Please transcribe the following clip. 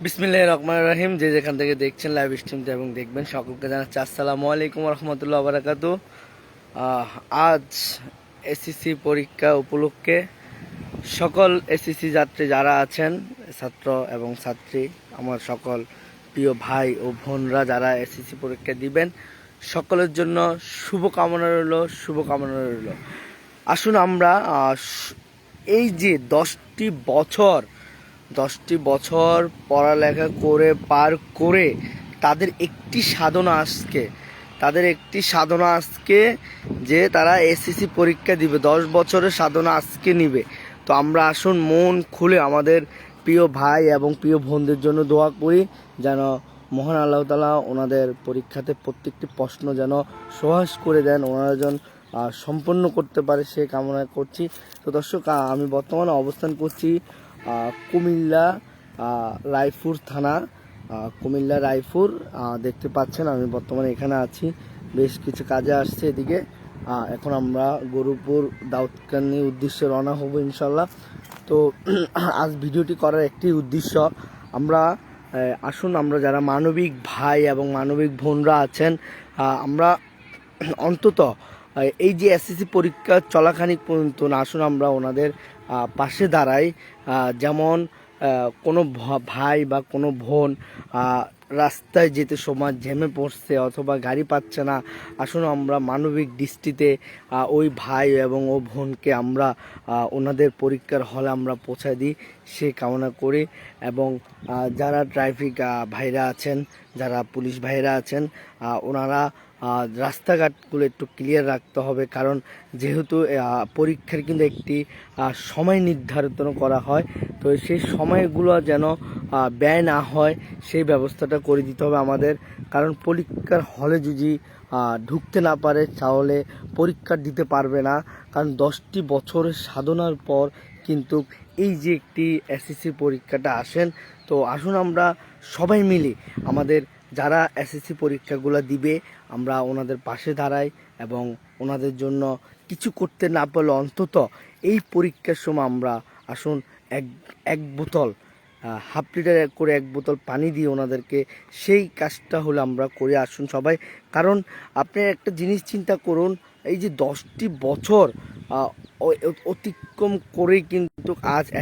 বিসমিল্লাহির রহমানির রহিম। যে যেখান থেকে দেখছেন লাইভ স্ট্রিমতে এবং দেখবেন সকলকে জানাচ্ছি আসসালামু আলাইকুম রহমতুল্লাহ বারাকাতু। আজ এসএসসি পরীক্ষা উপলক্ষে সকল এসএসসি যাত্রী যারা আছেন, ছাত্র এবং ছাত্রী, আমার সকল প্রিয় ভাই ও বোনরা যারা এসএসসি পরীক্ষা দিবেন, সকলের জন্য শুভকামনা রইল। আসুন আমরা এই যে 10টি বছর পড়ালেখা করে পার করে তাদের একটি সাধনা আজকে যে তারা এসএসসি পরীক্ষা দিবে, 10 বছরের সাধনা আজকে নিবে। তো আমরা আসুন মন খুলে আমাদের প্রিয় ভাই এবং প্রিয় বোনদের জন্য দোয়া করি, যেন মহান আল্লাহ তাআলা ওনাদের পরীক্ষাতে প্রত্যেকটি প্রশ্ন যেন সহজ করে দেন, ওনারা যেন সম্পন্ন করতে পারে সে কামনা করছি। তো দর্শক, আমি বর্তমানে অবস্থান করছি কুমিল্লা রায়পুর থানা, কুমিল্লা রায়পুর। দেখতে পাচ্ছেন আমি বর্তমানে এখানে আছি, বেশ কিছু কাজে আসছে এদিকে। এখন আমরা গরুপুর দাউদকান্দির উদ্দেশ্যে রওনা হব ইনশাল্লাহ। তো আজ ভিডিওটি করার একটি উদ্দেশ্য, আমরা আসুন আমরা যারা মানবিক ভাই এবং মানবিক বোনরা আছেন, আমরা অন্তত এই যে এসএসসি পরীক্ষা চলাকালীন পর্যন্ত আসুন আমরা ওনাদের পাশে দাঁড়াই। যেমন কোনো ভাই বা কোনো বোন রাস্তায় যেতে সময় জ্যামে পড়ছে অথবা গাড়ি পাচ্ছে না, আসুন আমরা মানবিক দৃষ্টিতে ওই ভাই এবং ও বোনকে আমরা ওনাদের পরীক্ষার হলে আমরা পৌঁছায় দিই সে কামনা করি। এবং যারা ট্রাফিক ভাইরা আছেন, যারা পুলিশ ভাইরা আছেন, ওনারা রাস্তাঘাটগুলো একটু ক্লিয়ার রাখতে হবে, কারণ যেহেতু পরীক্ষার কিন্তু একটি সময় নির্ধারিত করা হয়, তো সেই সময়গুলো যেন ব্যয় না হয় সেই ব্যবস্থাটা করে দিতে হবে আমাদের। কারণ পরীক্ষার হলে যদি ঢুকতে না পারে তাহলে পরীক্ষা দিতে পারবে না, কারণ 10টি বছরের সাধনার পর কিন্তু এই যে একটি এসএসসি পরীক্ষাটা আসেন। তো আসুন আমরা সবাই মিলে আমাদের যারা এসএসসি পরীক্ষাগুলো দিবে আমরা ওনাদের পাশে দাঁড়াই এবং ওনাদের জন্য কিছু করতে না পারলে অন্তত এই পরীক্ষার সময় আমরা আসুন এক এক বোতল হাফ লিটার করে এক বোতল পানি দিয়ে ওনাদেরকে সেই কাজটা হলে আমরা করে আসুন সবাই। কারণ আপনি একটা জিনিস চিন্তা করুন, এই যে 10টি বছর অতিক্রম করেই কিন্তু আজ